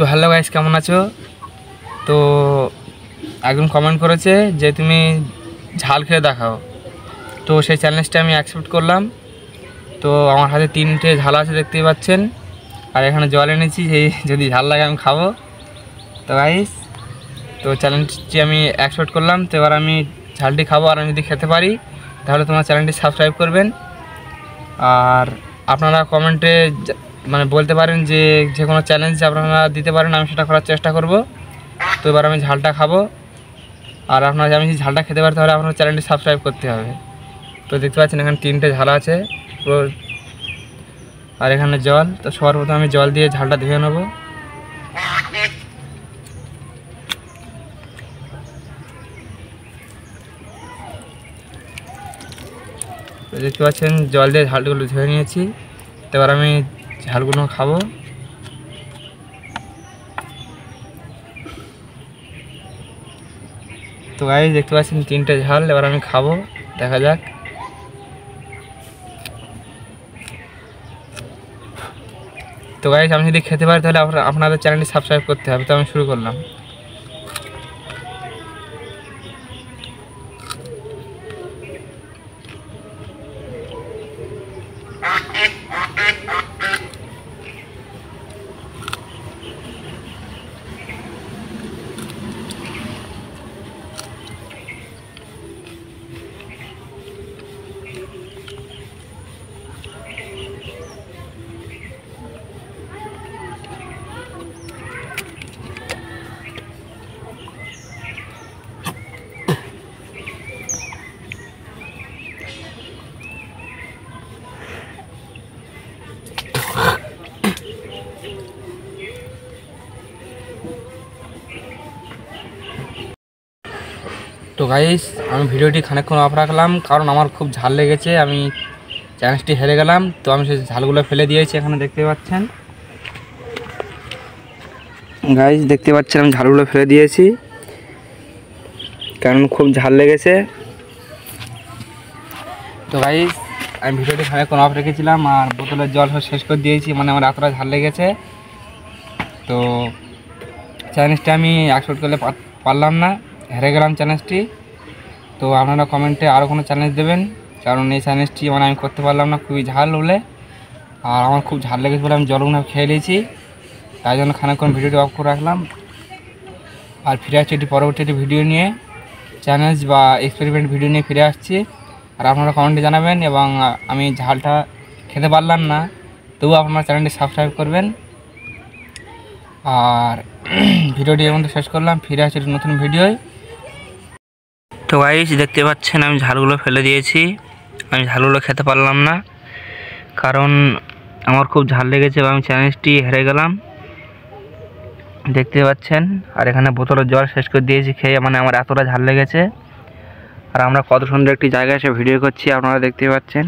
তো hello guys, কেমন আছো? তো একজন কমেন্ট করেছে যে তুমি ঝাল খেয়ে দেখাও। তো সেই চ্যালেঞ্জটা আমি অ্যাকসেপ্ট করলাম। তো আমার হাতে 3টে ঝাল আছে, দেখতেই পাচ্ছেন। আর এখানে জল এনেছি, সেই যদি ঝাল লাগে আমি খাবো। তো গাইস, তো চ্যালেঞ্জটি আমি অ্যাকসেপ্ট করলাম। তো এবার আমি ঝালটি খাবো, আর আমি যদি খেতে পারি তাহলে তোমার চ্যানেলটি সাবস্ক্রাইব করবেন। আর আপনারা কমেন্টে মানে বলতে পারেন যে কোনো চ্যালেঞ্জ আপনারা দিতে পারেন, আমি সেটা করার চেষ্টা করব। তো এবার আমি ঝালটা খাবো, আর আপনারা আমি যদি ঝালটা খেতে পারি তাহলে আপনার চ্যানেলটি সাবস্ক্রাইব করতে হবে। তো দেখতে পাচ্ছেন এখানে 3টে ঝাল আছে পুরো, আর এখানে জল। তো সবার প্রথমে আমি জল দিয়ে ঝালটা ধুয়ে নেব। তো দেখতে পাচ্ছেন জল দিয়ে ঝালগুলো ধুয়ে নিয়েছি। তো এবার আমি ঝালগুলো খাবো। তো গাইস, দেখতে পাচ্ছেন 3টে ঝাল, এবার আমি খাবো, দেখা যাক। তো গাইস, আমি যদি খেতে পারি তাহলে আপনাদের চ্যানেলটি সাবস্ক্রাইব করতে হবে। তো আমি শুরু করলাম। তো গাইস, আমি ভিডিওটি খানিকক্ষণ অফ রাখলাম, কারণ আমার খুব ঝাল লেগেছে, আমি চ্যালেঞ্জটি হেরে গেলাম। তো আমি সেই ঝালগুলো ফেলে দিয়েছি, এখানে দেখতে পাচ্ছেন। গাইস, দেখতে পাচ্ছেন আমি ঝালগুলো ফেলে দিয়েছি, কারণ খুব ঝাল লেগেছে। তো গাইস, আমি ভিডিওটি খানিকক্ষণ অফ রেখেছিলাম, আর বোতলের জল সব শেষ করে দিয়েছি, মানে আমার এতটা ঝাল লেগেছে। তো চ্যালেঞ্জটা আমি অ্যাকসেপ্ট করতে পারলাম না, হেরে গেলাম চ্যালেঞ্জটি। তো আপনারা কমেন্টে আরও কোনো চ্যালেঞ্জ দেবেন, কারণ এই চ্যালেঞ্জটি মানে আমি করতে পারলাম না, খুবই ঝাল বলে। আর আমার খুব ঝাল লেগেছে বলে আমি জলগুলো খেয়ে নিয়েছি, তাই জন্য খানিকক্ষণ ভিডিওটি অফ করে রাখলাম। আর ফিরে আসছি একটি পরবর্তী একটি ভিডিও নিয়ে, চ্যালেঞ্জ বা এক্সপেরিমেন্ট ভিডিও নিয়ে ফিরে আসছি। আর আপনারা কমেন্টে জানাবেন, এবং আমি ঝালটা খেতে পারলাম না, তবুও আপনারা চ্যানেলটি সাবস্ক্রাইব করবেন। আর ভিডিওটি এখন শেষ করলাম, ফিরে আসছি একটি নতুন ভিডিওয়। তো গাইস, দেখতে পাচ্ছেন আমি ঝালগুলো ফেলে দিয়েছি, আমি ঝালগুলো খেতে পারলাম না, কারণ আমার খুব ঝাল লেগেছে এবং আমি চ্যালেঞ্জটি হেরে গেলাম, দেখতে পাচ্ছেন। আর এখানে বোতলের জল শেষ করে দিয়েছি খেয়ে, মানে আমার এতটা ঝাল লেগেছে। আর আমরা কত সুন্দর একটি জায়গায় এসে ভিডিও করছি, আপনারা দেখতে পাচ্ছেন।